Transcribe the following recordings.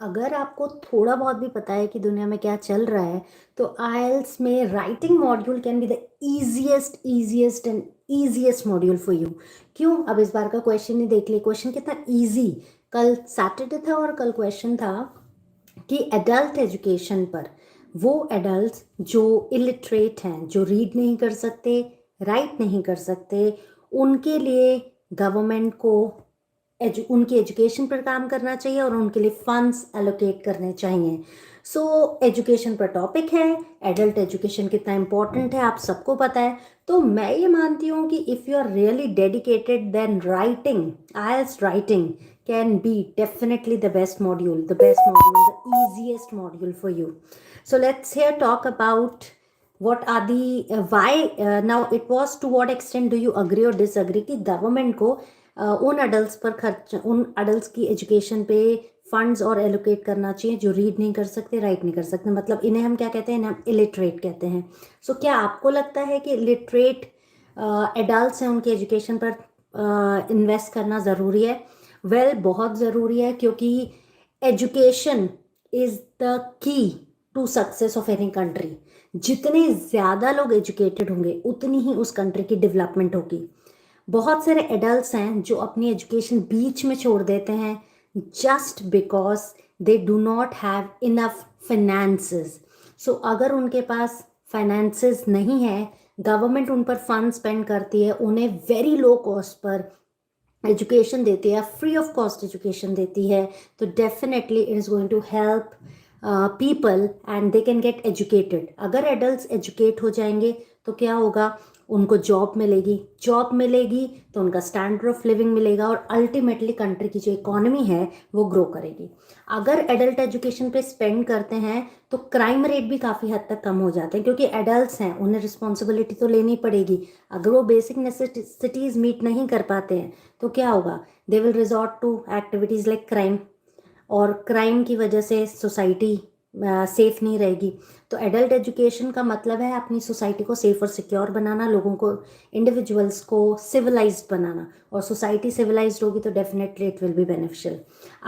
अगर आपको थोड़ा बहुत भी पता है कि दुनिया में क्या चल रहा है, तो आईएल्स में writing module can be the easiest and easiest module for you. क्यों? अब इस बार का क्वेश्चन ही देख लिए, क्वेश्चन कितना इजी। कल सैटरडे था और कल क्वेश्चन था कि एडल्ट एजुकेशन पर, वो एडल्ट जो इलिटरेट हैं, जो रीड नहीं कर सकते, राइट नहीं कर सकते, उनके लिए गवर्नमेंट को उनकी एजुकेशन पर काम करना चाहिए और उनके लिए फंड्स एलोकेट करने चाहिए। सो एजुकेशन पर टॉपिक है, एडल्ट एजुकेशन कितना इम्पोर्टेंट है आप सबको पता है। तो मैं ये मानती हूँ कि if you are really dedicated, then writing, IELTS writing can be definitely the best module, the easiest module for you. So let's here talk about what are the why now it was, to what extent do you agree or disagree कि government को उन adult पर खर्च, उन adult की education पे funds और allocate करना चाहिए जो रीड नहीं कर सकते, राइट नहीं कर सकते। मतलब इन्हें हम क्या कहते हैं? इन्हें हम इलिटरेट कहते हैं। सो क्या आपको लगता है कि इलिटरेट एडल्ट्स हैं, उनकी एजुकेशन पर इन्वेस्ट करना ज़रूरी है? बहुत ज़रूरी है, क्योंकि education is the key to success of any country. जितने ज़्यादा लोग एजुकेटेड होंगे उतनी ही उस कंट्री की डेवलपमेंट होगी। बहुत सारे एडल्ट्स हैं जो अपनी एजुकेशन बीच में छोड़ देते हैं just because they do not have enough finances. So अगर उनके पास फाइनेंसेस नहीं है, गवर्नमेंट उन पर फंड स्पेंड करती है, उन्हें वेरी लो कॉस्ट पर एजुकेशन देती है, फ्री ऑफ कॉस्ट एजुकेशन देती है, तो definitely it is going to help people and they can get educated. अगर एडल्ट्स एजुकेट हो जाएंगे तो क्या होगा? उनको जॉब मिलेगी तो उनका स्टैंडर्ड ऑफ लिविंग मिलेगा और अल्टीमेटली कंट्री की जो इकोनॉमी है वो ग्रो करेगी। अगर एडल्ट एजुकेशन पे स्पेंड करते हैं तो क्राइम रेट भी काफ़ी हद तक कम हो जाते हैं, क्योंकि एडल्ट्स हैं, उन्हें रिस्पॉन्सिबिलिटी तो लेनी पड़ेगी। अगर वो बेसिक नेसेसिटीज़ मीट नहीं कर पाते हैं तो क्या होगा? They will resort to activities like crime, और क्राइम की वजह से सोसाइटी सेफ नहीं रहेगी। तो एडल्ट एजुकेशन का मतलब है अपनी सोसाइटी को सेफ और सिक्योर बनाना, लोगों को, इंडिविजुअल्स को सिविलाइज्ड बनाना, और सोसाइटी सिविलाइज्ड होगी तो definitely it will be beneficial.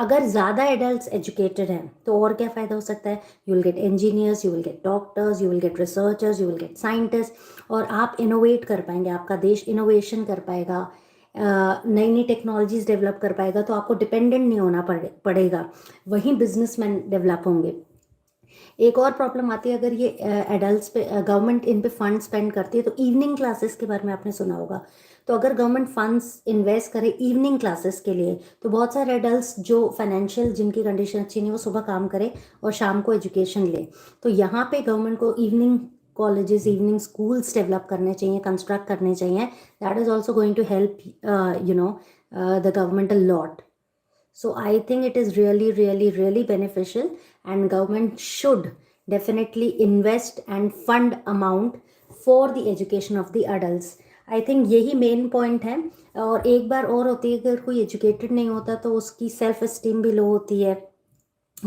अगर ज़्यादा एडल्ट्स एजुकेटेड हैं तो और क्या फ़ायदा हो सकता है? You will get engineers, you will get doctors, you will get researchers, you will get scientist, और आप इनोवेट कर पाएंगे, आपका देश इनोवेशन कर पाएगा, नई नई टेक्नोलॉजीज डेवलप कर पाएगा, तो आपको डिपेंडेंट नहीं होना पड़ेगा, वहीं बिजनेसमैन डेवलप होंगे। एक और प्रॉब्लम आती है, अगर ये एडल्ट्स पे गवर्नमेंट इन पे फंड स्पेंड करती है, तो इवनिंग क्लासेस के बारे में आपने सुना होगा। तो अगर गवर्नमेंट फंड्स इन्वेस्ट करे इवनिंग क्लासेस के लिए, तो बहुत सारे एडल्ट्स जो फाइनेंशियल, जिनकी कंडीशन अच्छी नहीं, वो सुबह काम करे और शाम को एजुकेशन ले। तो यहाँ पे गवर्नमेंट को evening colleges, evening schools develop करने चाहिए, कंस्ट्रक्ट करने चाहिए। That is also going to help the government a lot. So I think it is really beneficial, and government should definitely invest and fund amount for the education of the adults. I think यही main point है। और एक बार और होती है, अगर कोई educated नहीं होता तो उसकी सेल्फ एस्टीम भी लो होती है,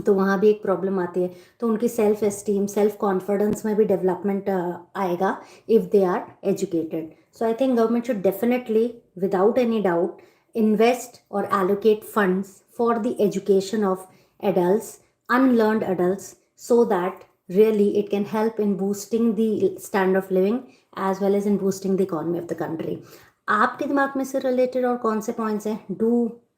तो वहाँ भी एक प्रॉब्लम आती है। तो उनकी सेल्फ एस्टीम, सेल्फ कॉन्फिडेंस में भी डेवलपमेंट आएगा if they are educated. So I think government should definitely, without any doubt, invest or allocate funds for the education of adults, unlearned adults, so that really it can help in boosting the standard of living as well as in boosting the economy of the country. आपके दिमाग में से related और कौन से points हैं? Do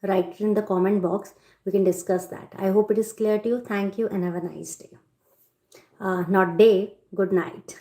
write it in the comment box. We can discuss that. I hope it is clear to you. Thank you and have a nice day. Not day, good night.